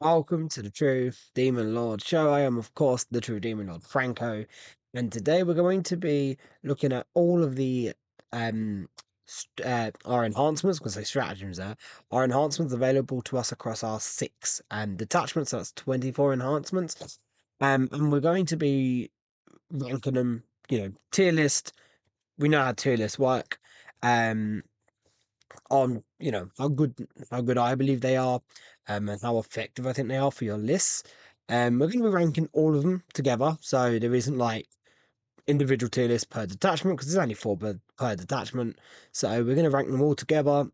Welcome to the True Demon Lord Show. I am, of course, the True Demon Lord Franco, and today we're going to be looking at all of the um our enhancements, because say stratagems there, our enhancements available to us across our six detachments. So that's 24 enhancements, and we're going to be ranking them. Tier list. We know how tier lists work. Um, on how good I believe they are, and how effective I think they are for your lists. We're going to be ranking all of them together, so there isn't like individual tier lists per detachment because there's only four per detachment. So we're going to rank them all together.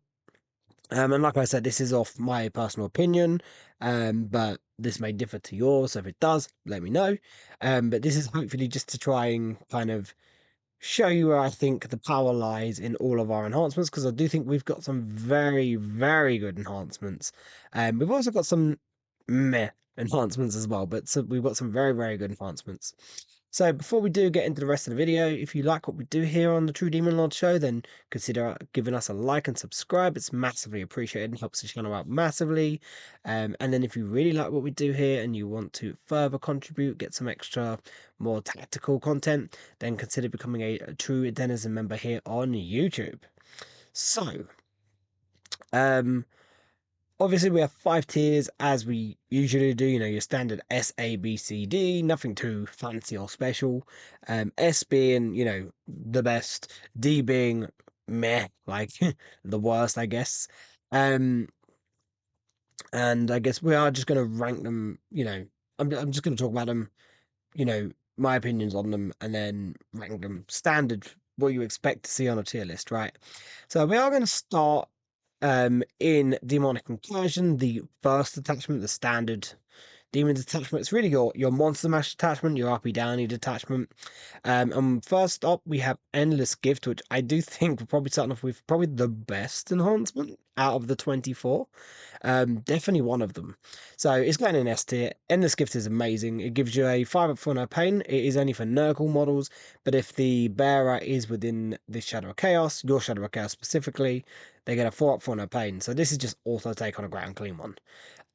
And like I said, this is off my personal opinion, but this may differ to yours. So if it does, let me know. But this is hopefully just to try and kind of show you where I think the power lies in all of our enhancements, because I do think we've got some very, very good enhancements. We've also got some meh enhancements as well, but we've got some very, very good enhancements. So before we do get into the rest of the video, if you like what we do here on the True Demon Lord Show, then consider giving us a like and subscribe. It's massively appreciated and helps the channel out massively. And then if you really like what we do here and you want to further contribute, get some extra, more tactical content, then consider becoming a true Denizen member here on YouTube. So, um, obviously, we have five tiers as we usually do. Your standard S, A, B, C, D, nothing too fancy or special. S being, the best, D being meh, like the worst, I guess. Um, and I guess we are just going to rank them, I'm just going to talk about them, my opinions on them, and then rank them standard, what you expect to see on a tier list, right? So we are going to start in Demonic Incursion, the first attachment, the standard demon detachment. It's really your monster mash detachment, your RP Downy detachment. And first up, we have Endless Gift, which I do think we're probably starting off with probably the best enhancement out of the 24. Definitely one of them. So it's going in S tier. Endless Gift is amazing. It gives you a 5 up for no pain. It is only for Nurgle models, but if the bearer is within the Shadow of Chaos, your Shadow of Chaos specifically, they get a 4 up for no pain. So this is just auto take on a ground clean one.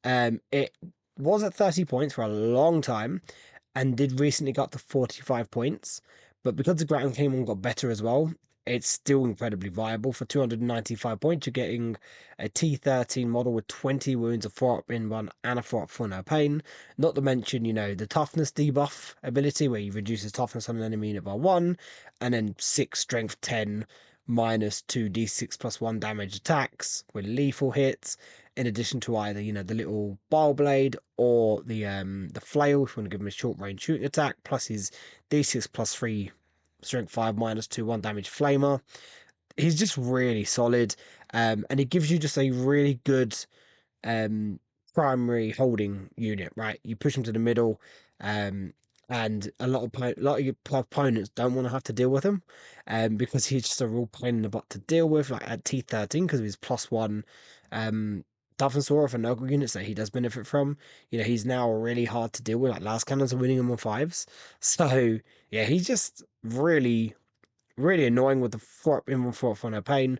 It was at 30 points for a long time and did recently got to 45 points. But because the ground clean one got better as well, it's still incredibly viable. For 295 points, you're getting a T13 model with 20 wounds, a 4 up in one, and a 4 up for no pain. Not to mention, the toughness debuff ability where you reduce the toughness on an enemy unit by 1, and then 6 strength 10 minus 2d6 plus 1 damage attacks with lethal hits, in addition to either the little bile blade or the flail if you want to give him a short range shooting attack, plus his d6 plus 3 strength 5 minus 2 1 damage flamer. He's just really solid, and he gives you just a really good um, primary holding unit, right? You push him to the middle, um, and a lot of your opponents don't want to have to deal with him, because he's just a real pain in the butt to deal with. Like at T13, because of his +1 toughness aura for Nurgle units that he does benefit from. He's now really hard to deal with. Like last cannons are winning him on 5s, so yeah, he's just really, really annoying with the 4 up in 1 4 up for no pain.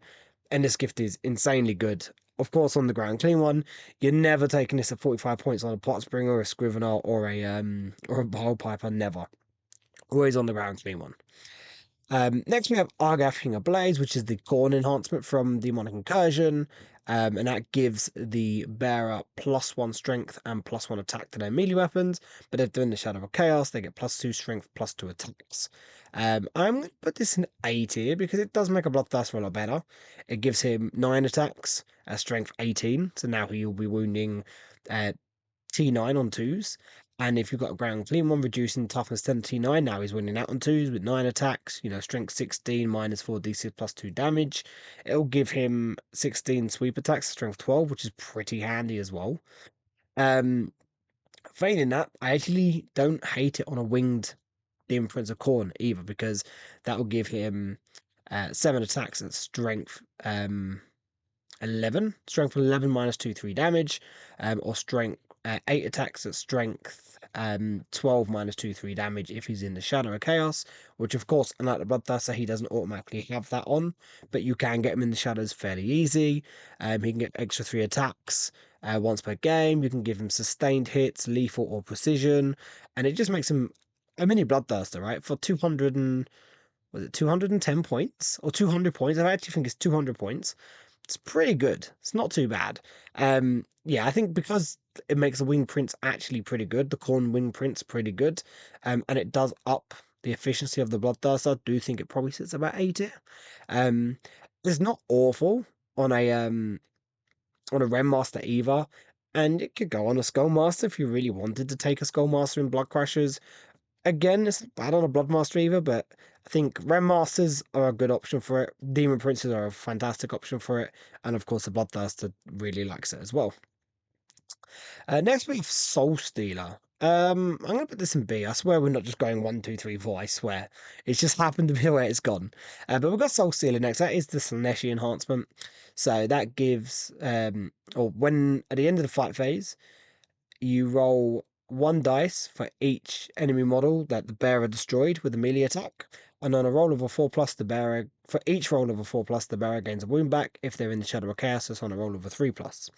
And this gift is insanely good. Of course, on the ground clean one, you're never taking this at 45 points on a Potspringer, or a Scrivener, or a Bile Piper. Never. Always on the ground clean one. Next we have Argath King of Blades, which is the Corn enhancement from Demonic Incursion, and that gives the bearer +1 strength and +1 attack to their melee weapons. But if they're in the Shadow of Chaos, they get +2 strength, +2 attacks. I'm going to put this in A tier because it does make a Bloodthirster a lot better. It gives him 9 attacks, strength 18, so now he'll be wounding uh, T9 on 2s. And if you've got a ground clean one, reducing toughness 10 to T9, now he's winning out on 2s with 9 attacks, strength 16 minus 4d6 plus 2 damage. It'll give him 16 sweep attacks, strength 12, which is pretty handy as well. Um, Failing that, I actually don't hate it on a winged Demon Prince of Corn either, because that will give him 7 attacks at strength 11, strength 11 minus 2 3 damage, or strength 8 attacks at strength 12 minus 2 3 damage if he's in the Shadow of Chaos, which of course, unlike the Bloodthirster, he doesn't automatically have that on, but you can get him in the shadows fairly easy. He can get extra 3 attacks, once per game. You can give him sustained hits, lethal or precision, and it just makes him a mini bloodthirster, right? For 200 and was it 210 points or 200 points? I actually think it's 200 points. It's pretty good. It's not too bad. Yeah, I think because it makes the wing prints actually pretty good, the corn wing prints pretty good, and it does up the efficiency of the bloodthirster. I do think it probably sits about 80. Um, it's not awful on a Renmaster either, and it could go on a Skullmaster if you really wanted to take a Skullmaster in Blood Crushers. Again, it's not bad on a Bloodmaster either, but I think Renmasters are a good option for it. Demon Princes are a fantastic option for it, and of course the Bloodthirster really likes it as well. Next we have Soul Stealer. I'm gonna put this in B. I swear we're not just going 1, 2, 3, 4. I swear it's just happened to be where it's gone. But we've got Soul Stealer next. That is the Slaneshi enhancement. So that gives or when at the end of the fight phase, you roll 1 dice for each enemy model that the bearer destroyed with a melee attack. And on a roll of a 4 plus, the bearer for each roll of a 4 plus, the bearer gains a wound back if they're in the Shadow of Chaos. It's on a roll of a 3 plus.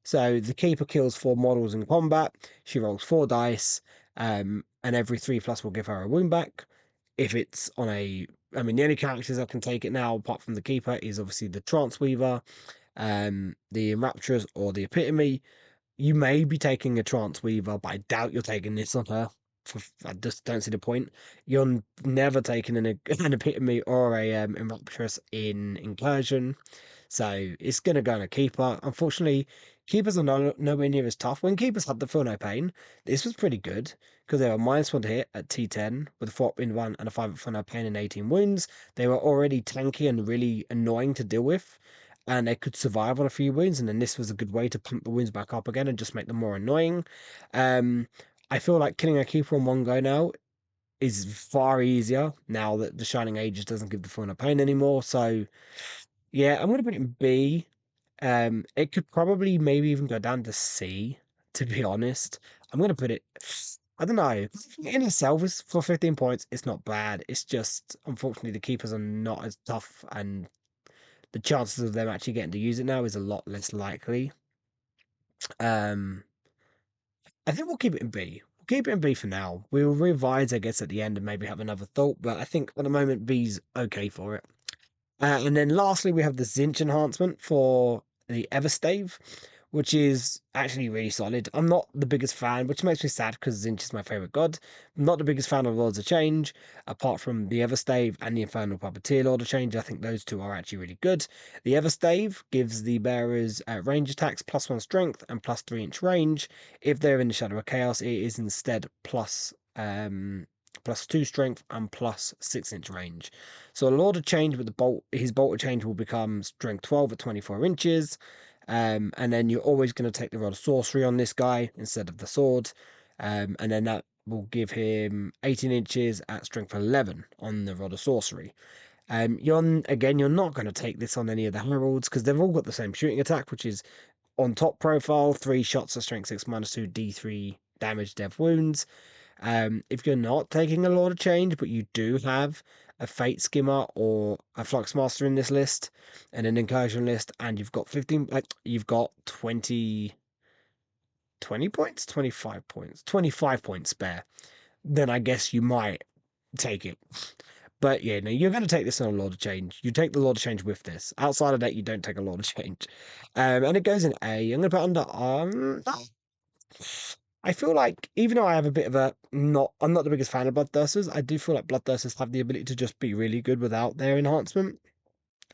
So the keeper kills 4 models in combat. She rolls 4 dice, and every 3 plus will give her a wound back. If it's on a, I mean, the only characters that can take it now, apart from the keeper, is obviously the Trance Weaver, the Enrapturous, or the Epitome. You may be taking a Trance Weaver, but I doubt you're taking this on her. I just don't see the point. You're never taking an Epitome or a Enrapturous in Incursion. So it's going to go on a keeper. Unfortunately, keepers are nowhere near as tough. When keepers had the Feel No Pain, this was pretty good because they were -1 to hit at T10 with a 4 in 1 and a 5 at Feel No Pain and 18 wounds. They were already tanky and really annoying to deal with, and they could survive on a few wounds. And then this was a good way to pump the wounds back up again and just make them more annoying. Um, I feel like killing a keeper on one go now is far easier now that the Shining Ages doesn't give the Feel No Pain anymore. So yeah, I'm gonna put it in B. It could probably maybe even go down to C, to be honest. I'm gonna put it, I don't know. In itself, is for 15 points, it's not bad. It's just unfortunately the keepers are not as tough, and the chances of them actually getting to use it now is a lot less likely. Um, I think we'll keep it in B. We'll keep it in B for now. We'll revise, I guess, at the end and maybe have another thought, but I think at the moment B's okay for it. And then lastly, we have the Zinch enhancement for the Everstave, which is actually really solid. I'm not the biggest fan, which makes me sad because Zinch is my favorite god. I'm not the biggest fan of Lords of Change, apart from the Everstave and the Infernal Puppeteer Lord of Change. I think those two are actually really good. The Everstave gives the bearers range attacks +1 strength and +3-inch range. If they're in the Shadow of Chaos, it is instead +2 strength and +6-inch range. So a Lord of Change with the bolt, his bolt of change will become strength 12 at 24 inches. And then you're always going to take the rod of sorcery on this guy instead of the sword. And then that will give him 18 inches at strength 11 on the rod of sorcery. You're not going to take this on any of the heralds because they've all got the same shooting attack, which is on top profile, 3 shots of strength 6 -2 D3 damage, death, wounds. If you're not taking a Lord of Change, but you do have a Fate Skimmer or a Flux Master in this list and an Incursion list, and you've got 15, you've got 20 points, 25 points, 25 points spare, then I guess you might take it. But yeah, no, you're going to take this on a Lord of Change. You take the Lord of Change with this. Outside of that, you don't take a Lord of Change. And it goes in A. I'm going to put under I feel like even though I have a bit of I'm not the biggest fan of Bloodthirsters, I do feel like Bloodthirsters have the ability to just be really good without their enhancement.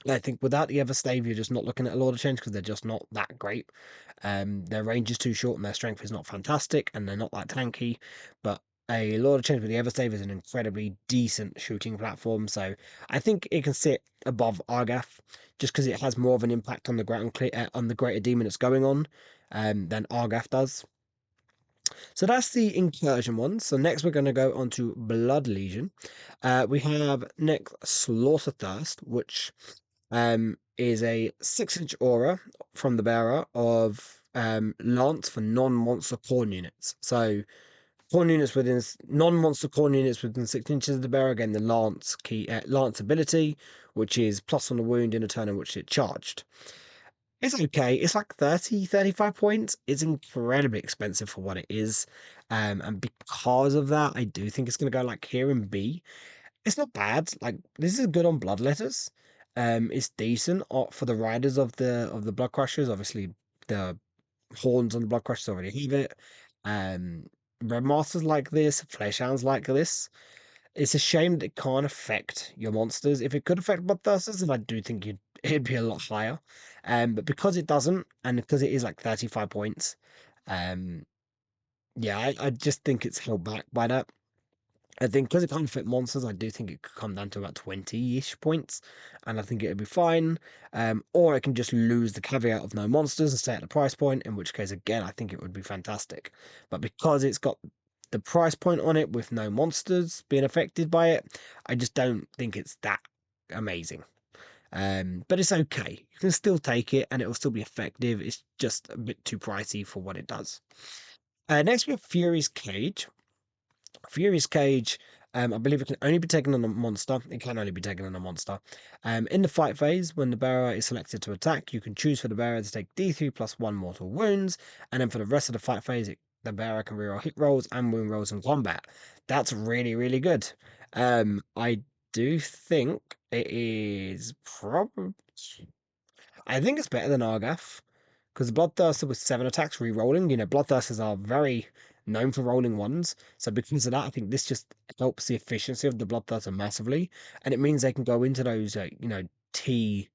I think without the Everstave, you're just not looking at a lot of change because they're just not that great. Their range is too short and their strength is not fantastic, and they're not that tanky. But a Lord of Change with the Everstave is an incredibly decent shooting platform, so I think it can sit above Argath just because it has more of an impact on the on the greater demon it's going on than Argath does. So that's the incursion one. So next we're going to go on to Blood Legion. We have next Slaughter Thirst, which is a 6-inch aura from the bearer of Lance for non-monster corn units. So corn units within non-monster corn units within 6 inches of the bearer. Again, the Lance ability, which is plus on the wound in a turn in which it charged. It's okay. It's like 30, 35 points. It's incredibly expensive for what it is. And because of that, I do think it's gonna go like here in B. It's not bad. Like this is good on blood letters. It's decent for the riders of the blood crushers. Obviously, the horns on the blood crushers already have it. Um, red masters like this, flesh hounds like this. It's a shame that it can't affect your monsters. If it could affect bloodthirsters, then I do think it'd be a lot higher. But because it doesn't, and because it is like 35 points, um, yeah, I just think it's held back by that. I think because it can't fit monsters, I do think it could come down to about 20-ish points, and I think it'd be fine. Or it can just lose the caveat of no monsters and stay at the price point, in which case, again, I think it would be fantastic. But because it's got the price point on it with no monsters being affected by it, I just don't think it's that amazing. But it's okay. You can still take it, and it will still be effective. It's just a bit too pricey for what it does. Next, we have Fury's Cage. Furious Cage, I believe it can only be taken on a monster. It can only be taken on a monster. In the fight phase, when the bearer is selected to attack, you can choose for the bearer to take D3 plus 1 mortal wounds, and then for the rest of the fight phase, the bearer can reroll hit rolls and wound rolls in combat. That's really, really good. I do think it is probably. I think it's better than Argath. Because Bloodthirster with 7 attacks re-rolling, Bloodthirsters are very known for rolling ones. So because of that, I think this just helps the efficiency of the Bloodthirster massively. And it means they can go into those, T,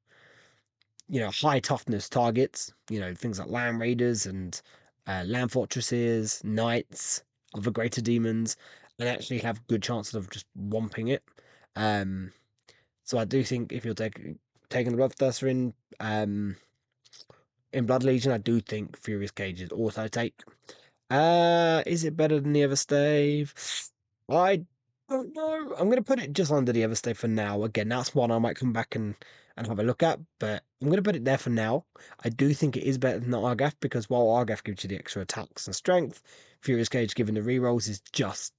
high toughness targets, things like Land Raiders and Land Fortresses, Knights, other greater demons, and actually have good chances of just womping it. Um, so I do think if you're taking the Bloodthirster in Blood Legion, I do think Furious Cage is auto take. Is it better than the Everstave? I don't know. I'm gonna put it just under the Everstave for now. Again, that's one I might come back and have a look at, but I'm gonna put it there for now. I do think it is better than the Argath because while Argath gives you the extra attacks and strength, Furious Cage given the rerolls is just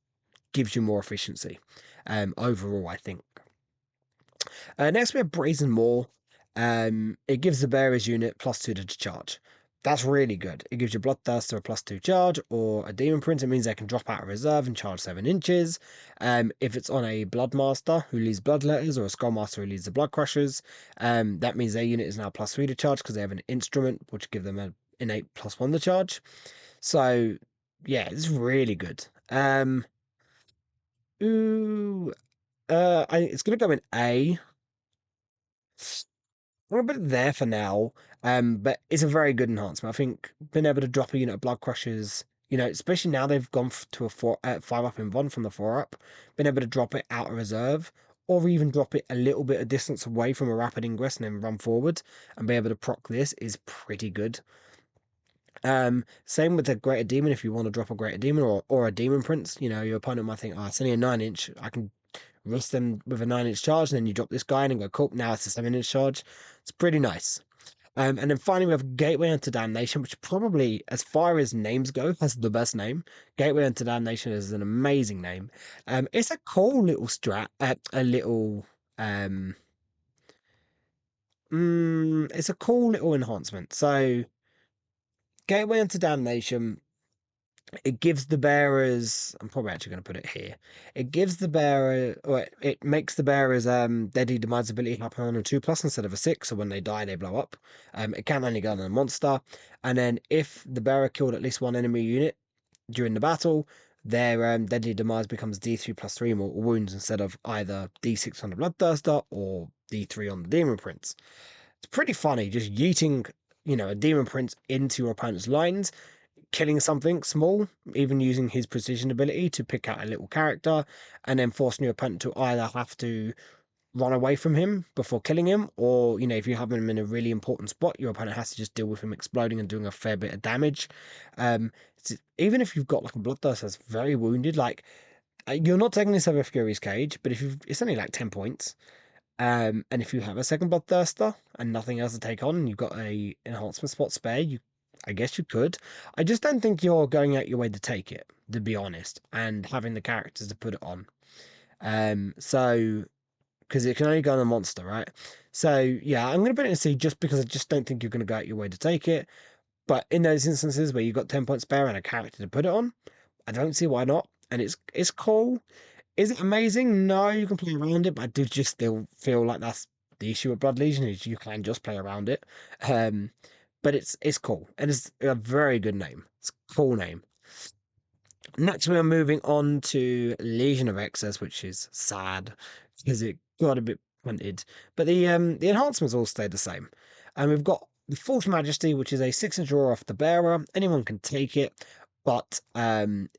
gives you more efficiency. Overall, I think. Next, we have Brazen Maw. It gives the bearer's unit +2 to charge. That's really good. It gives your Bloodthirster a +2 charge, or a Demon Prince. It means they can drop out of reserve and charge 7 inches. If it's on a Bloodmaster who leads Bloodletters, or a Skullmaster who leads the Blood Crushers, that means their unit is now +3 to charge because they have an instrument which give them an innate +1 to charge. So, yeah, it's really good. Ooh, it's gonna go in A. I'm gonna put it there for now. But it's a very good enhancement. I think being able to drop a unit of Blood Crushers, especially now they've gone to a 5 up in one from the 4 up, being able to drop it out of reserve, or even drop it a little bit of distance away from a rapid ingress and then run forward and be able to proc this is pretty good. Same with the Greater Demon. If you want to drop a Greater Demon or a Demon Prince, your opponent might think, oh, it's only a 9 inch. I can risk them with a 9 inch charge, and then you drop this guy in and go, cool, now it's a 7 inch charge. It's pretty nice. And then finally, we have Gateway into Damnation, which probably, as far as names go, has the best name. Gateway into Damnation is an amazing name. It's a cool little um, it's a cool little enhancement. So, Gateway into Damnation, it gives the bearers. I'm probably actually going to put it here. It gives the bearer, or it makes the bearers deadly demise ability happen on a 2+ instead of a 6. So when they die, they blow up. It can only go on a monster, and then if the bearer killed at least one enemy unit during the battle, their deadly demise becomes D3 plus 3 mortal wounds instead of either D6 on the Bloodthirster or D3 on the Demon Prince. It's pretty funny, just yeeting, a Demon Prince into your opponent's lines, killing something small, even using his precision ability to pick out a little character, and then forcing your opponent to either have to run away from him before killing him, or if you have him in a really important spot, your opponent has to just deal with him exploding and doing a fair bit of damage. Um, Even if you've got like a Bloodthirster that's very wounded, like you're not taking this over Fury's Cage, but if it's only like 10 points. And if you have a second Bloodthirster and nothing else to take on, and you've got a enhancement spot spare, I guess you could. I just don't think you're going out your way to take it, to be honest, and having the characters to put it on. So because it can only go on a monster, right? So yeah, I'm going to put it in C just because I just don't think you're going to go out your way to take it. But in those instances where you've got 10 points spare and a character to put it on, I don't see why not. And it's cool. Is it amazing? No, you can play around it, but I do just still feel like that's the issue with Blood Legion is you can just play around it. Um, but it's cool and it's a very good name. It's a cool name. Next, we are moving on to Legion of Excess, which is sad because it got a bit punted. But the enhancements all stay the same. And we've got the Fourth Majesty, which is a 6-inch draw off the bearer. Anyone can take it, but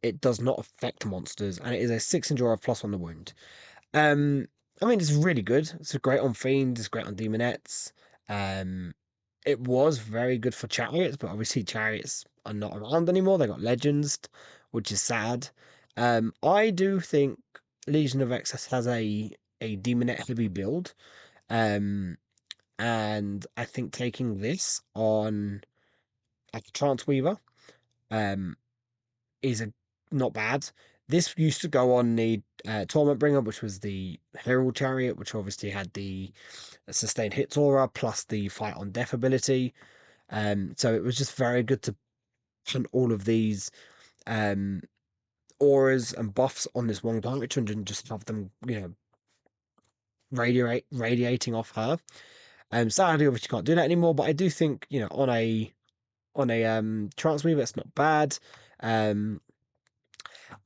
it does not affect monsters, and it is a 6-inch draw of +1 to wound. Um, I mean, it's really good. It's great on Fiends, it's great on Demonettes. Um, it was very good for Chariots, but obviously Chariots are not around anymore. They got Legends, which is sad. I do think Legion of Excess has a Demonette heavy build. Um, and I think taking this on like a Trance Weaver, um, is a not bad. This used to go on the Torment Bringer, which was the Herald Chariot, which obviously had the sustained hits aura plus the fight on death ability. So it was just very good to put all of these um auras and buffs on this one character and just have them, radiating off her. Sadly, obviously can't do that anymore, but I do think, on a Trance Weaver, it's not bad. Um,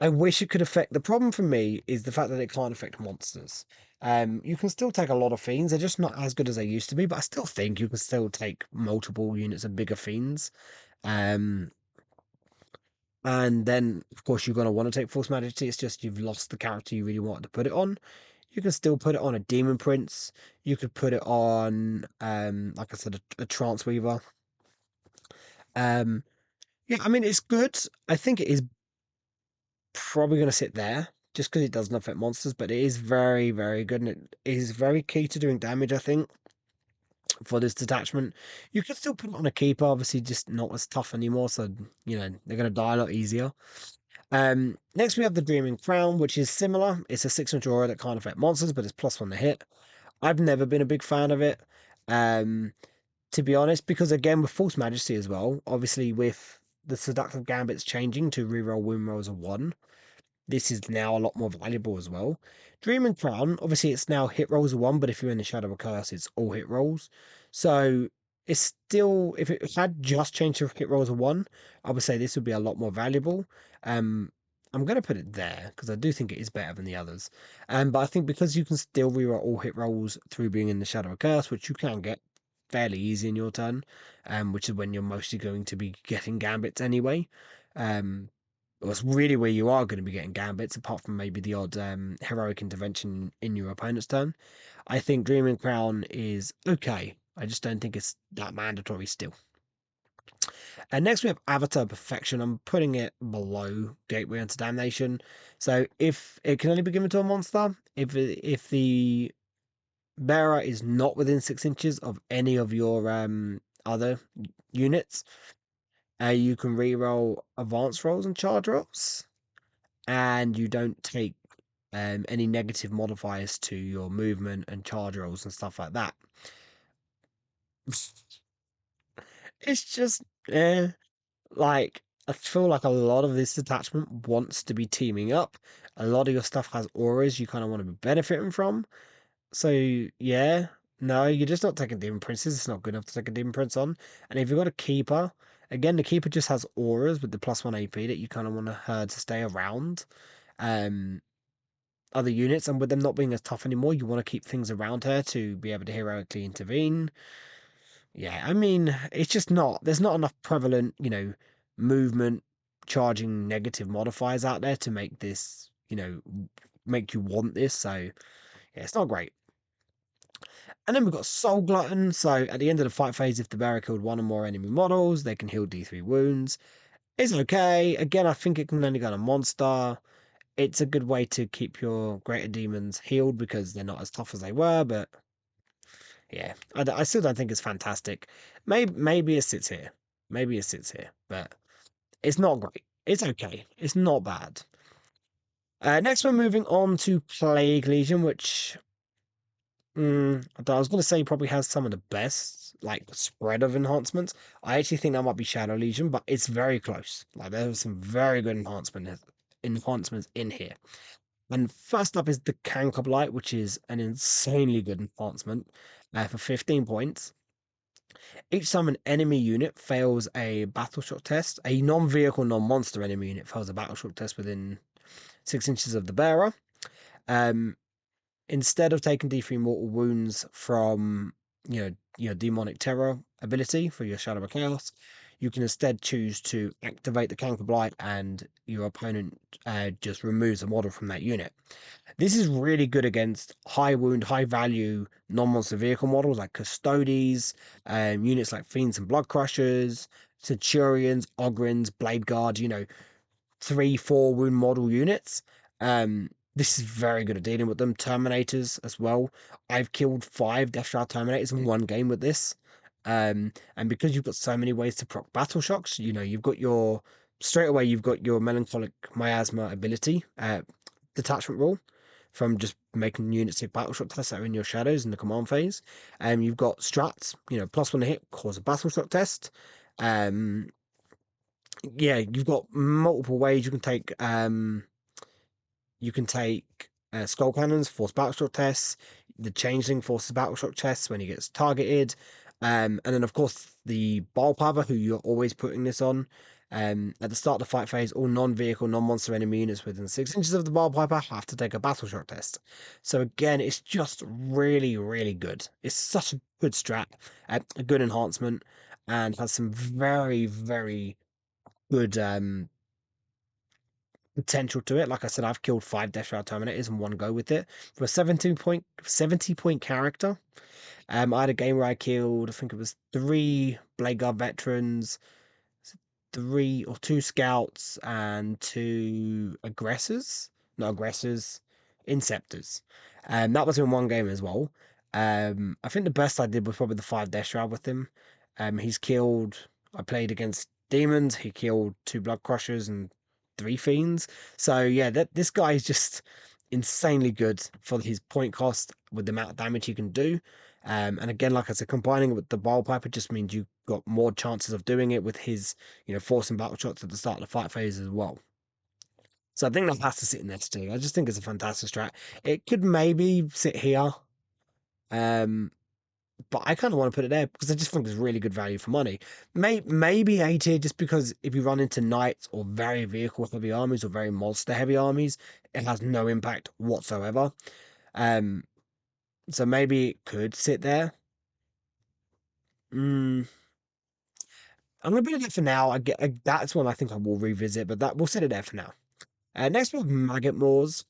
I wish it could affect. The problem for me is the fact that it can't affect monsters. You can still take a lot of fiends. They're just not as good as they used to be, but I still think you can still take multiple units of bigger fiends. Um, and then of course you're gonna want to take Force Majesty. It's just you've lost the character you really wanted to put it on. You can still put it on a Demon Prince. You could put it on, like I said, a Trance Weaver. Um, yeah, I mean it's good. I think it is probably going to sit there just because it doesn't affect monsters, but it is very, very good and it is very key to doing damage, I think, for this detachment. You could still put it on a keeper, obviously, just not as tough anymore, so they're going to die a lot easier. Next we have the Dreaming Crown, which is similar. It's a 600 aura that can't affect monsters, but it's +1 to hit. I've never been a big fan of it. Um, to be honest, because again with False Majesty as well, obviously with the Seductive Gambits changing to reroll win rolls of 1, this is now a lot more valuable as well. Dream and Crown, obviously it's now hit rolls of 1, but if you're in the Shadow of Curse, it's all hit rolls. So it's still, if it had just changed to hit rolls of 1, I would say this would be a lot more valuable. Um, I'm going to put it there because I do think it is better than the others. But I think because you can still reroll all hit rolls through being in the Shadow of Curse, which you can get fairly easy in your turn, which is when you're mostly going to be getting gambits anyway. Um, well, it's really where you are going to be getting gambits, apart from maybe the odd heroic intervention in your opponent's turn. I think Dreaming Crown is okay. I just don't think it's that mandatory still. And next we have Avatar Perfection. I'm putting it below Gateway into Damnation. So if it can only be given to a monster, if the bearer is not within 6 inches of any of your other units, you can reroll advanced rolls and charge rolls, and you don't take any negative modifiers to your movement and charge rolls and stuff like that. It's just, like, I feel like a lot of this detachment wants to be teaming up. A lot of your stuff has auras you kind of want to be benefiting from. So, yeah, no, you're just not taking Demon Princes. It's not good enough to take a Demon Prince on. And if you've got a Keeper, again, the Keeper just has auras with the +1 AP that you kind of want her to stay around. Um, Other units, and with them not being as tough anymore, you want to keep things around her to be able to heroically intervene. Yeah, I mean, it's just not, there's not enough prevalent, movement charging negative modifiers out there to make this, make you want this. So, yeah, it's not great. And then we've got Soul Glutton. So, at the end of the fight phase, if the bearer killed one or more enemy models, they can heal D3 wounds. It's okay. Again, I think it can only go on a monster. It's a good way to keep your greater demons healed because they're not as tough as they were. But yeah, I still don't think it's fantastic. Maybe it sits here. Maybe it sits here, but it's not great. It's okay. It's not bad. Next, we're moving on to Plague Legion, which I was gonna say he probably has some of the best like spread of enhancements. I actually think that might be Shadow Legion, but it's very close. Like there's some very good enhancements in here. And first up is the Canker Blight, which is an insanely good enhancement for 15 points. Each time an enemy unit fails a battle shock test, a non-vehicle, non-monster enemy unit fails a battle shock test within 6 inches of the bearer. Um, Instead of taking D3 mortal wounds from your demonic terror ability for your Shadow of Chaos, you can instead choose to activate the Canker Blight and your opponent just removes a model from that unit. This is really good against high wound, high value non-monster vehicle models like Custodes, units like Fiends and Blood Crushers, Centurions, Ogryns, Blade Guard, 3, 4 wound model units. This is very good at dealing with them. Terminators as well. I've killed 5 Death Shroud Terminators in one game with this. And because you've got so many ways to proc battle shocks, you've got your straight away you've got your melancholic miasma ability, detachment rule from just making units take battle shock tests that are in your shadows in the command phase. You've got strats, +1 hit, cause a battle shock test. Um, yeah, you've got multiple ways you can take skull cannons, force battle shock tests. The changeling forces battle shock tests when he gets targeted. And then of course the bile piper, who you're always putting this on. At the start of the fight phase, all non-vehicle, non-monster enemy units within 6 inches of the bile piper have to take a battle shock test. So again, it's just really, really good. It's such a good strat, a good enhancement, and has some very, very good potential to it. Like I said, I've killed 5 Death Shroud Terminators in one go with it. For a 70 point character. I had a game where I killed, I think it was 3 Blade Guard veterans, 2 scouts, and 2 aggressors. Not aggressors, inceptors. That was in one game as well. I think the best I did was probably the 5 Death Shroud with him. He's killed. I played against demons. He killed 2 Blood Crushers and 3 Fiends. So yeah, this guy is just insanely good for his point cost with the amount of damage he can do. And again, like I said, combining it with the Bile Piper just means you've got more chances of doing it with his, forcing battle shots at the start of the fight phase as well. So I think that has to sit in there too. I just think it's a fantastic strat. It could maybe sit here. Um, but I kind of want to put it there because I just think it's really good value for money. Maybe A tier just because if you run into knights or very vehicle heavy armies or very monster heavy armies, it has no impact whatsoever. Um, so maybe it could sit there. Mm, I'm gonna put it there for now. That's one I think I will revisit, but that we'll set it there for now. Next we have Maggot Maws,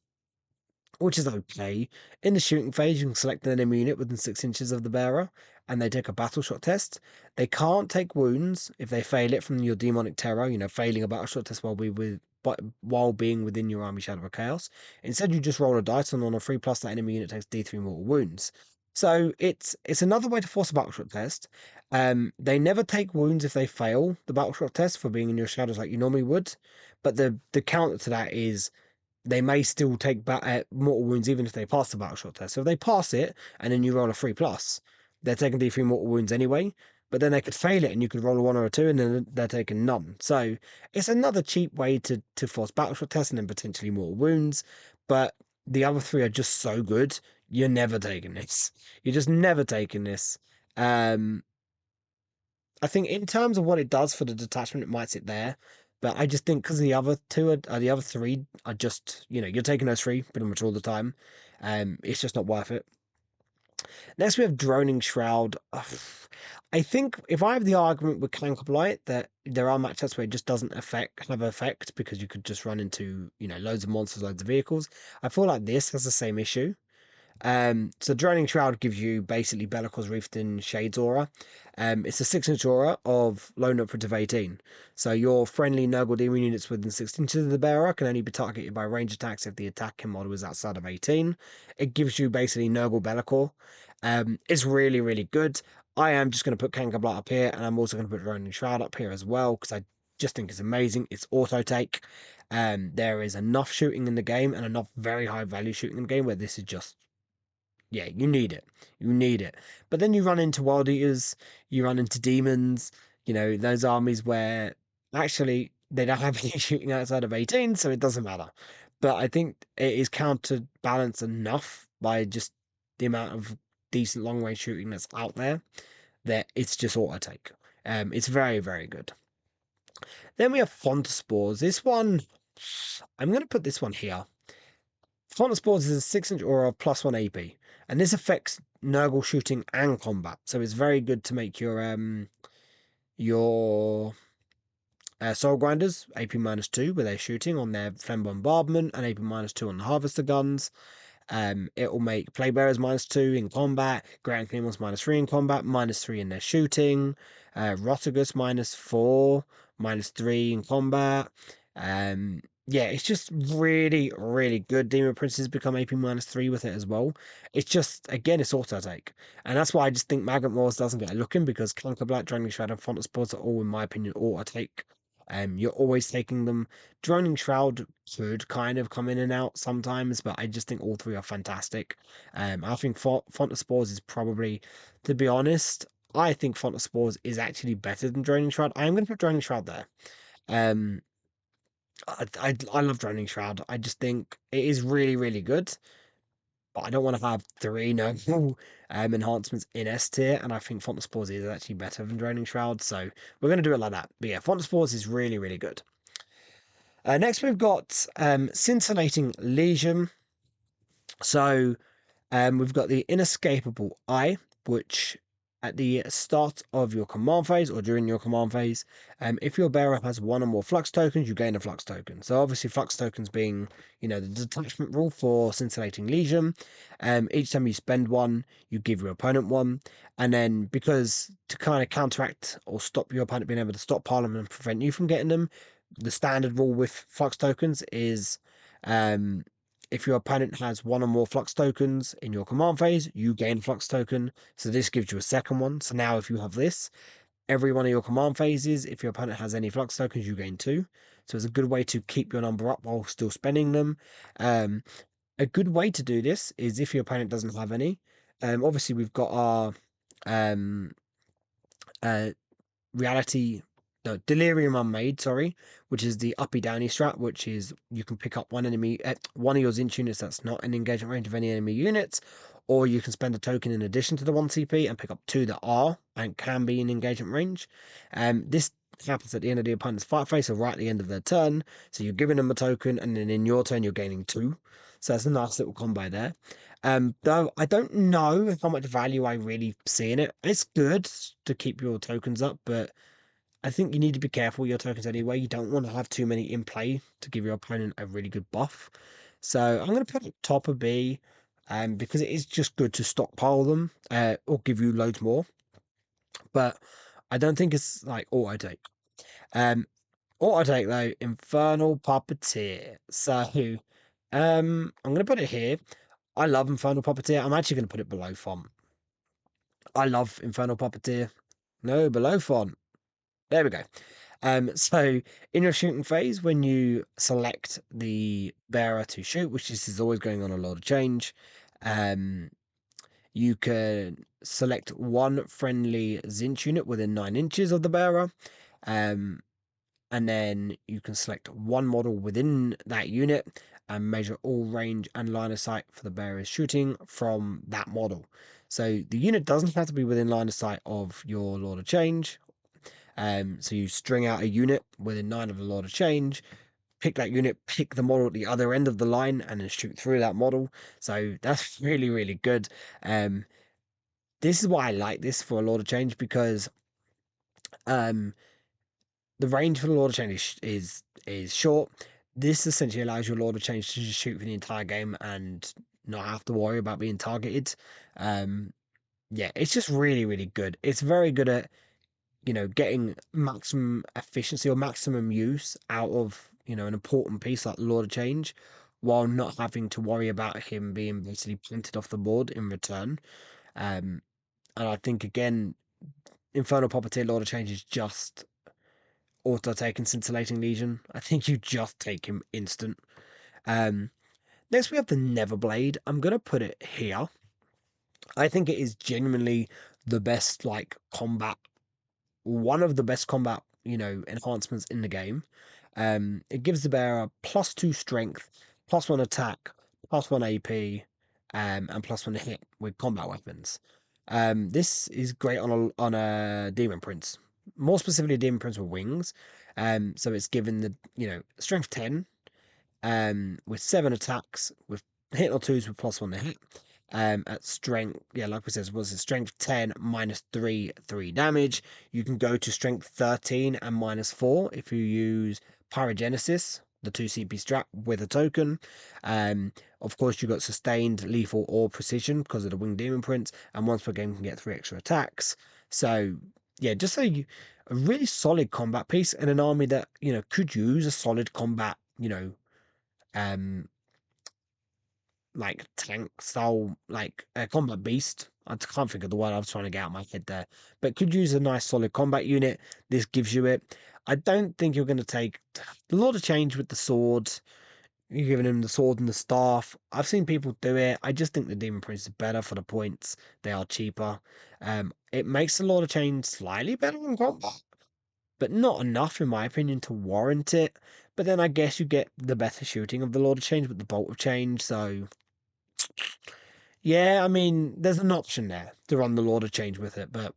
which is okay. In the shooting phase, you can select an enemy unit within 6 inches of the bearer, and they take a battle shot test. They can't take wounds if they fail it from your demonic terror, failing a battle shot test while being within your army shadow of chaos. Instead, you just roll a dice, and on a 3+, that enemy unit takes D3 mortal wounds. So it's another way to force a battle shot test. They never take wounds if they fail the battle shot test for being in your shadows like you normally would. But the counter to that is they may still take mortal wounds even if they pass the battle shot test. So if they pass it and then you roll a 3+, they're taking D3 mortal wounds anyway. But then they could fail it and you could roll a 1 or a 2 and then they're taking none. So it's another cheap way to force battle shot tests and then potentially mortal wounds. But the other 3 are just so good. You're never taking this. You're just never taking this. Um, I think in terms of what it does for the detachment, it might sit there. But I just think because the other 3 are just, you're taking those 3 pretty much all the time. It's just not worth it. Next, we have Droning Shroud. I think if I have the argument with Clank of Light that there are matchups where it just doesn't have effect because you could just run into, loads of monsters, loads of vehicles. I feel like this has the same issue. So Droning Shroud gives you basically Be'lakor's Reefed in Shades aura. It's a 6-inch aura of lone operative 18. So your friendly Nurgle demon units within 6 inches of the bearer can only be targeted by range attacks if the attacking model is outside of 18. It gives you basically Nurgle Be'lakor. It's really, really good. I am just going to put Kanka Blight up here, and I'm also going to put Droning Shroud up here as well, because I just think it's amazing. It's auto take. There is enough shooting in the game and enough very high value shooting in the game where this is just Yeah, you need it. You need it. But then you run into Wild Eaters, you run into demons, those armies where actually they don't have any shooting outside of 18, so it doesn't matter. But I think it is counterbalanced enough by just the amount of decent long range shooting that's out there that it's just auto take. It's very, very good. Then we have Font Spores. This one, I'm going to put this one here. Font Spores is a 6-inch aura of +1 AP, and this affects Nurgle shooting and combat. So it's very good to make your Soul Grinders AP -2 with their shooting on their Flame Bombardment and AP -2 on the Harvester guns. It will make Playbearers -2 in combat, Grand Claymores -3 in combat, -3 in their shooting, Rotigus -4, -3 in combat. Yeah, it's just really, really good. Demon Princes become AP -3 with it as well. It's just, again, it's auto take. And that's why I just think Magnet Wars doesn't get a look in because Clunker Black, Droning Shroud, and Font of Spores are all, in my opinion, auto take. You're always taking them. Droning Shroud could kind of come in and out sometimes, but I just think all three are fantastic. I think Font of Spores is probably, to be honest, I think Font of Spores is actually better than Droning Shroud. I am going to put Droning Shroud there. Um, I love Droning Shroud. I just think it is really, really good. But I don't want to have three noble enhancements in S tier, and I think Font of Spores is actually better than Droning Shroud, so we're going to do it like that. But yeah, Font of Spores is really, really good. Next, we've got Scintillating Legion. So we've got the Inescapable Eye, which at the start of your command phase or during your command phase, if your bearer has one or more flux tokens, you gain a flux token. So obviously flux tokens being, the detachment rule for Scintillating Legion. Each time you spend one, you give your opponent one. And then because to kind of counteract or stop your opponent being able to stockpile them and prevent you from getting them, the standard rule with flux tokens is if your opponent has one or more flux tokens in your command phase, you gain flux token. So this gives you a second one. So now if you have this, every one of your command phases, if your opponent has any flux tokens, you gain 2. So it's a good way to keep your number up while still spending them. A good way to do this is if your opponent doesn't have any. Obviously we've got our um uh reality no delirium unmade, sorry, which is the uppy downy strat, which is you can pick up one of your Zinch units that's not in engagement range of any enemy units, or you can spend a token in addition to the 1 CP and pick up 2 that are and can be in engagement range. This happens at the end of the opponent's fight phase, so right at the end of their turn. So you're giving them a token, and then in your turn you're gaining 2. So that's a nice little combo there. Though I don't know how much value I really see in it. It's good to keep your tokens up, but I think you need to be careful with your tokens anyway. You don't want to have too many in play to give your opponent a really good buff. So I'm going to put it top of B, because it is just good to stockpile them, or give you loads more. But I don't think it's like auto take. Um, Auto take though, Infernal Puppeteer. So, I'm going to put it here. I love Infernal Puppeteer. I'm actually going to put it below font. I love Infernal Puppeteer. No, below font. There we go. So in your shooting phase, when you select the bearer to shoot, which this is always going on a lot of change, you can select one friendly Zinch unit within 9 inches of the bearer. And then you can select one model within that unit and measure all range and line of sight for the bearer's shooting from that model. So the unit doesn't have to be within line of sight of your Lord of Change. So you string out a unit within 9 of the Lord of Change, pick that unit, pick the model at the other end of the line, and then shoot through that model. So that's really, really good. This is why I like this for a Lord of Change because um, the range for the Lord of Change is short. This essentially allows your Lord of Change to just shoot for the entire game and not have to worry about being targeted. Yeah, it's just really, really good. It's very good at getting maximum efficiency or maximum use out of, an important piece like Lord of Change while not having to worry about him being basically printed off the board in return. And I think, again, Infernal Puppeteer Lord of Change is just auto taking Scintillating Legion. I think you just take him instant. Um, Next, we have the Neverblade. I'm going to put it here. I think it is genuinely the best like combat, one of the best combat, enhancements in the game. It gives the bearer +2 strength, +1 attack, +1 AP, and +1 hit with combat weapons. This is great on a Demon Prince, more specifically Demon Prince with wings. So it's given the strength 10, with 7 attacks, with hit or twos with +1 to hit. At strength, yeah, like we said, was it strength 10 -3, 3 damage. You can go to strength 13 and -4 if you use Pyrogenesis, the 2 CP strat with a token. Of course, you got sustained, lethal, or precision because of the Winged Demon Prince, and once per game can get 3 extra attacks. So, yeah, just a really solid combat piece and an army that, could use a solid combat, um like tank style, like a combat beast. I can't think of the word I was trying to get out of my head there, but could use a nice solid combat unit. This gives you it. I don't think you're going to take a lot of change with the sword. You're giving him the sword and the staff. I've seen people do it. I just think the Demon Prince is better for the points. They are cheaper. It makes a lot of change slightly better in combat, but not enough, in my opinion, to warrant it. But then I guess you get the better shooting of the Lord of Change with the Bolt of Change, so yeah, I mean, there's an option there to run the Lord of Change with it, but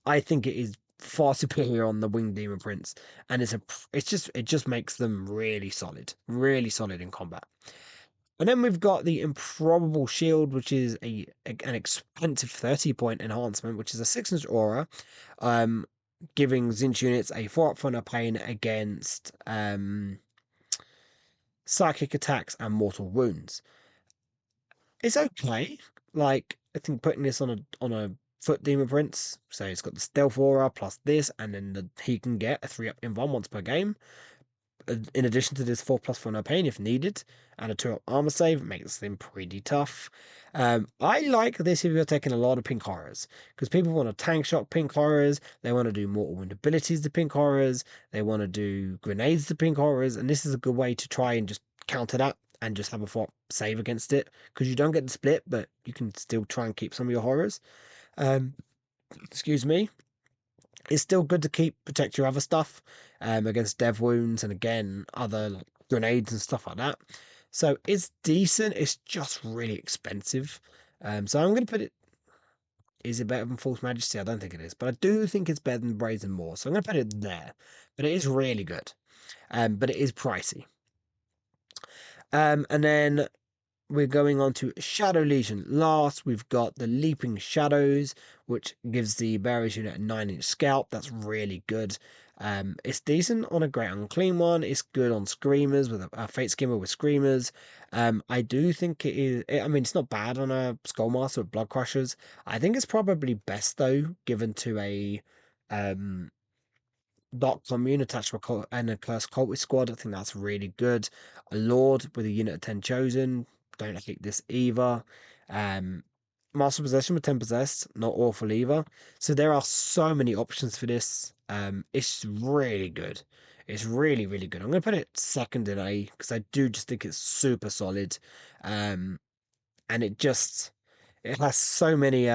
I think it is far superior on the Winged Demon Prince, and it just makes them really solid in combat. And then we've got the Improbable Shield, which is an expensive 30-point enhancement, which is a 6-inch aura, um, giving Zinch units a 4 up for a pain against psychic attacks and mortal wounds. It's okay. Like, I think putting this on a foot demon prince, so it's got the stealth aura plus this, and then he can get a 3 up in one once per game. In addition to this 4+4 no pain if needed, and a 2 up armor save makes them pretty tough. I like this if you're taking a lot of pink horrors, because people want to tank shot pink horrors, they want to do mortal wound abilities to pink horrors, they want to do grenades to pink horrors, and this is a good way to try and just counter that and just have a save against it, because you don't get the split, but you can still try and keep some of your horrors. Um, excuse me. It's still good to protect your other stuff, against dev wounds and again other like grenades and stuff like that. So it's decent. It's just really expensive. So I'm gonna put it. Is it better than False Majesty? I don't think it is, but I do think it's better than Brazen Maw. So I'm gonna put it there. But it is really good. But it is pricey. And then we're going on to Shadow Legion. Last, we've got the Leaping Shadows, which gives the bearers unit a 9-inch scalp. That's really good. It's decent on a Great Unclean one. It's good on Screamers with a Fate Skimmer with Screamers. I do think it is. I mean, it's not bad on a Skullmaster with Blood Crushers. I think it's probably best though, given to a um Dark Commune attached to and a Cursed Cultist squad. I think that's really good. A Lord with a unit of 10 chosen. Don't hate this either. Master Possession with 10 possessed. Not awful either. So there are so many options for this. It's really good. It's really, really good. I'm going to put it second in A because I do just think it's super solid. And it has so many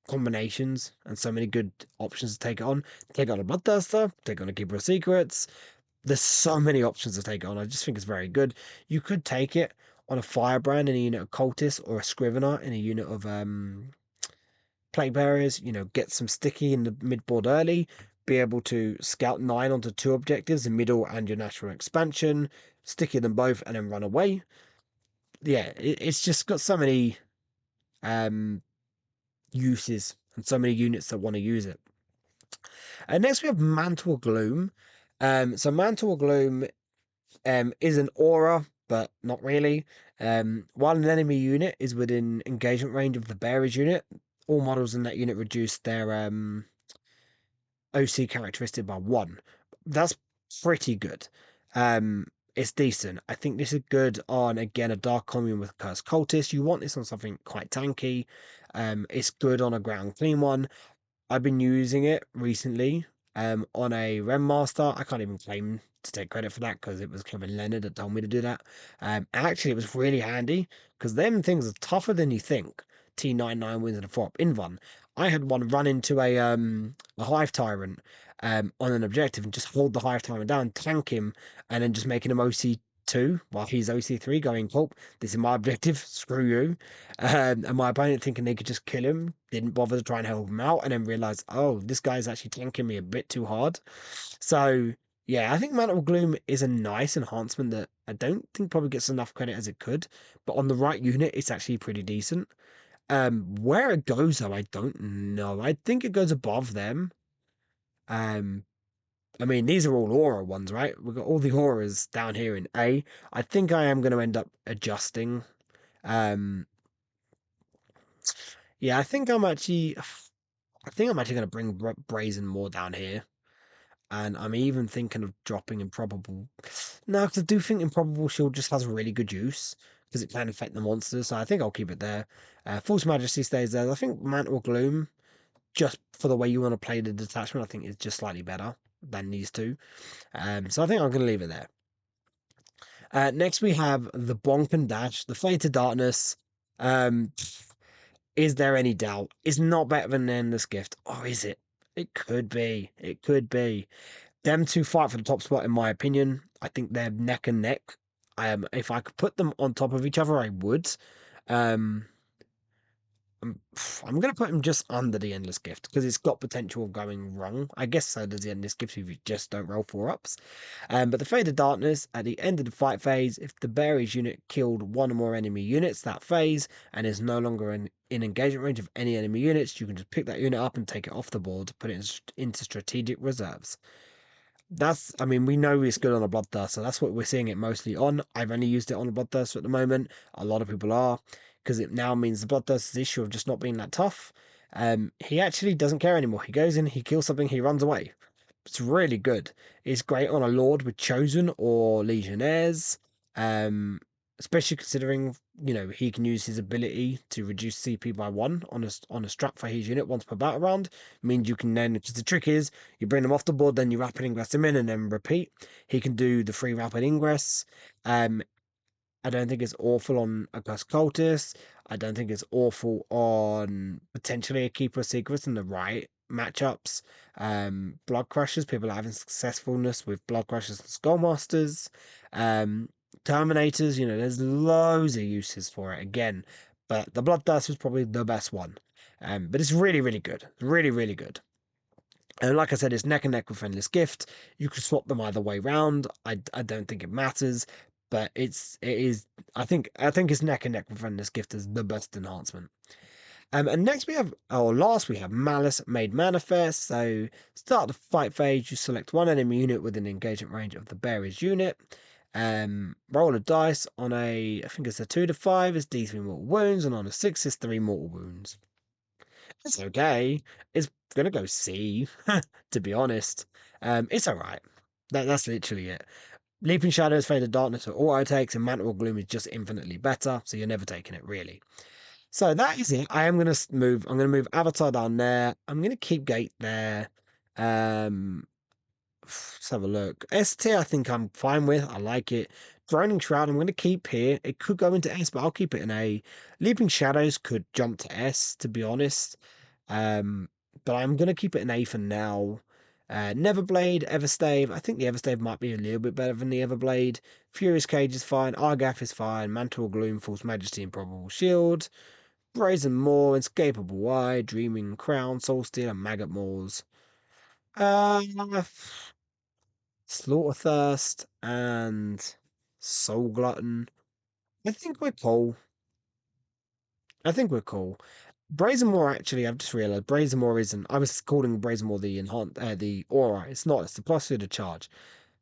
combinations and so many good options to take it on. Take on a Bloodthirster, take on a Keeper of Secrets. There's so many options to take it on. I just think it's very good. You could take it on a Firebrand in a unit of Cultists or a Scrivener in a unit of Plague Bearers. Get some sticky in the mid board early. Be able to scout 9 onto 2 objectives, the middle and your natural expansion. Sticky them both and then run away. Yeah, it's just got so many um uses and so many units that want to use it. And next we have Mantle of Gloom. So Mantle of Gloom is an aura, but not really. While an enemy unit is within engagement range of the bearer's unit, all models in that unit reduce their OC characteristic by 1. That's pretty good. It's decent. I think this is good on, again, a Dark Commune with Cursed Cultist. You want this on something quite tanky. It's good on a ground clean one. I've been using it recently on a Rem Master. I can't even claim to take credit for that because it was Kevin Leonard that told me to do that. Actually, it was really handy because them things are tougher than you think. T99 wins and a 4-up in one. I had one run into a Hive Tyrant on an objective and just hold the Hive Tyrant down, tank him, and then just making him OC2 while he's OC3 going, oh, this is my objective, screw you. And my opponent thinking they could just kill him, didn't bother to try and help him out, and then realized, oh, this guy's actually tanking me a bit too hard. So yeah, I think Mantle of Gloom is a nice enhancement that I don't think probably gets enough credit as it could, but on the right unit, it's actually pretty decent. Where it goes though, I don't know. I think it goes above them. Um, I mean, these are all aura ones, right? We've got all the auras down here in A. I think I am going to end up adjusting. Um, yeah, I think I'm actually going to bring Brazen more down here. And I'm even thinking of dropping Improbable. No, because I do think Improbable Shield just has really good use because it can affect the monsters. So I think I'll keep it there. False Majesty stays there. I think Mantle of Gloom, just for the way you want to play the detachment, I think is just slightly better than these two. So I think I'm going to leave it there. Next we have the Bonk and Dash, the Fate of Darkness. Um, is there any doubt? It's not better than the Endless Gift. Or is it? It could be. It could be. Them two fight for the top spot, in my opinion. I think they're neck and neck. If I could put them on top of each other, I would. Um, I'm, I'm gonna put him just under the Endless Gift because it's got potential of going wrong. I guess so does the Endless Gift if you just don't roll 4-ups. But the Fade of Darkness, at the end of the fight phase, if the Berries unit killed one or more enemy units that phase and is no longer in engagement range of any enemy units, you can just pick that unit up and take it off the board, put it into strategic reserves. I mean, we know it's good on a Bloodthirst, so that's what we're seeing it mostly on. I've only used it on a Bloodthirst at the moment. A lot of people are, because it now means the Bloodthirst's issue of just not being that tough. He actually doesn't care anymore. He goes in, he kills something, he runs away. It's really good. It's great on a Lord with Chosen or Legionnaires. Especially considering, he can use his ability to reduce CP by 1 on a strat for his unit once per battle round. Means you can then, because the trick is, you bring them off the board, then you rapid ingress them in and then repeat. He can do the free rapid ingress. I don't think it's awful on a Ghost Cultist. I don't think it's awful on potentially a Keeper of Secrets in the right matchups. Blood Crushers, people are having successfulness with Blood Crushers and Skullmasters. Terminators, there's loads of uses for it again. But the Bloodthirst was probably the best one. But it's really, really good. Really, really good. And like I said, it's neck and neck with Endless Gift. You can swap them either way round. I don't think it matters, but it is. I think it's neck and neck with Endless Gift as the best enhancement. And next we have, or last we have Malice Made Manifest. So start the fight phase. You select one enemy unit within engagement range of the bearer's unit. Roll a dice on I think it's a 2 to 5 is D3 mortal wounds, and on a 6 is 3 mortal wounds. It's okay. It's gonna go C, to be honest. It's alright. That's literally it. Leaping Shadows, Faded Darkness are auto takes, and Mantle of Gloom is just infinitely better, so you're never taking it really. So that is it. I'm gonna move Avatar down there. I'm gonna keep Gate there. Let's have a look. S tier, I think I'm fine with. I like it. Droning Shroud, I'm going to keep here. It could go into S, but I'll keep it in A. Leaping Shadows could jump to S, to be honest. But I'm going to keep it in A for now. Neverblade, Everstave. I think the Everstave might be a little bit better than the Everblade. Furious Cage is fine. Argath is fine. Mantle of Gloom, False Majesty, Improbable Shield. Brazen Maw, Inescapable Eye, Dreaming Crown, Soul Stealer, Maggot Maws. Uh, Slaughterthirst and Soul Glutton. I think we're cool. I think we're cool. Brazenmore, actually, I've just realized Brazenmore isn't. I was calling Brazenmore the aura. It's not. It's the plus 2 to charge.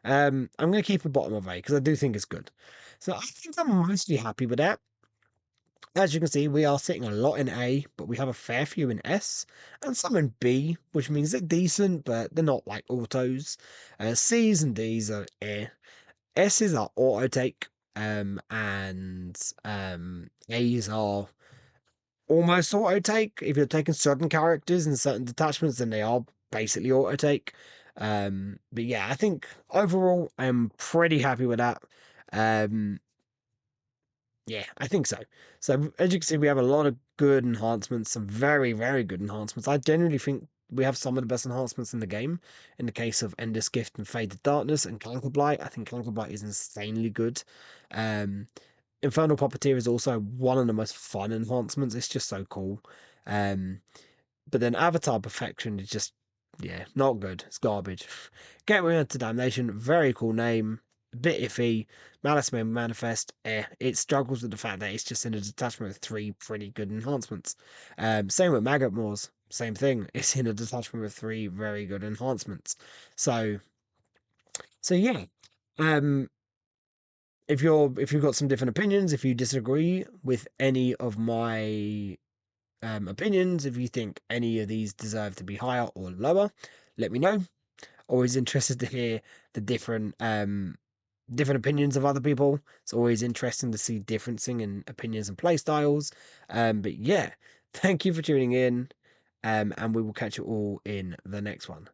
I'm gonna keep the bottom of A because I do think it's good. So I think I'm mostly happy with that. As you can see, we are sitting a lot in A, but we have a fair few in S and some in B, which means they're decent, but they're not like autos. C's and D's are eh. S's are auto take, and A's are almost auto take. If you're taking certain characters and certain detachments, then they are basically auto take. But yeah, I think overall I'm pretty happy with that. Um, yeah, I think so. So as you can see, we have a lot of good enhancements, some very, very good enhancements. I genuinely think we have some of the best enhancements in the game. In the case of Ender's Gift and Faded Darkness and Clanker Blight, I think Clanker Blight is insanely good. Um, Infernal Puppeteer is also one of the most fun enhancements. It's just so cool. Um, but then Avatar Perfection is just, yeah, not good. It's garbage. Gateway to Damnation, very cool name, a bit iffy. Malice May Manifest, it struggles with the fact that it's just in a detachment with three pretty good enhancements. Same with Maggot Moors, same thing. It's in a detachment with three very good enhancements. So, so yeah. Um, if you've got some different opinions, if you disagree with any of my opinions, if you think any of these deserve to be higher or lower, let me know. Always interested to hear the different opinions of other people. It's always interesting to see differencing in opinions and play styles. But yeah, thank you for tuning in. And we will catch you all in the next one.